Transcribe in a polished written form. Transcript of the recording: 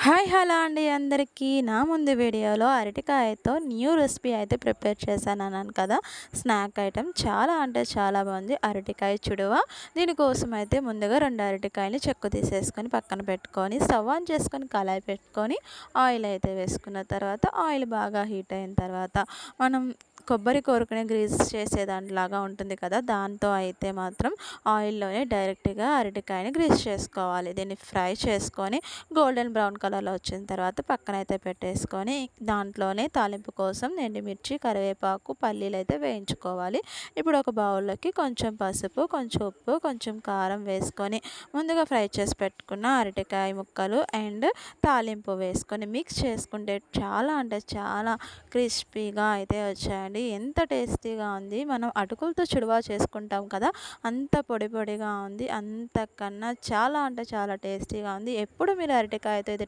Hi hello అండి అందరికీ. నా ముందు వీడియోలో అరటికాయతో న్యూ రెసిపీ అయితే ప్రిపేర్ చేశాను అన్నాను కదా. స్నాక్ ఐటెం చాలా అంటే చాలా బాగుంది. అరటికాయ చుడువ. దీనికోసం అయితే ముందుగా 2 అరటికాయలు చెక్కు తీసేసుకొని పక్కన పెట్టుకొని స్టవ్ ఆన్ చేసుకొని కళాయి పెట్టుకొని ఆయిల్ అయితే వేసుకున్న తర్వాత ఆయిల్ బాగా హీట్ అయిన తర్వాత మనం కొబ్బరి కోరుకునే గ్రీస్ చేసే దానిలాగా ఉంటుంది కదా, దాంతో అయితే మాత్రం ఆయిల్లోనే డైరెక్ట్గా అరటికాయని గ్రీస్ చేసుకోవాలి. దీన్ని ఫ్రై చేసుకొని గోల్డెన్ బ్రౌన్ కలర్లో వచ్చిన తర్వాత పక్కన అయితే పెట్టేసుకొని దాంట్లోనే తాలింపు కోసం ఎండుమిర్చి, కరివేపాకు, పల్లీలు అయితే వేయించుకోవాలి. ఇప్పుడు ఒక బౌల్లోకి కొంచెం పసుపు, కొంచెం ఉప్పు, కొంచెం కారం వేసుకొని ముందుగా ఫ్రై చేసి పెట్టుకున్న అరటికాయ ముక్కలు అండ్ తాలింపు వేసుకొని మిక్స్ చేసుకుంటే చాలా అంటే చాలా క్రిస్పీగా అయితే వచ్చాయండి. ఎంత టేస్టీగా ఉంది. మనం అటుకులతో చుడువా చేసుకుంటాం కదా, అంత పొడి పొడిగా ఉంది. అంతకన్నా చాలా అంటే చాలా టేస్టీగా ఉంది. ఎప్పుడు మీరు అరటికాయతో ఇది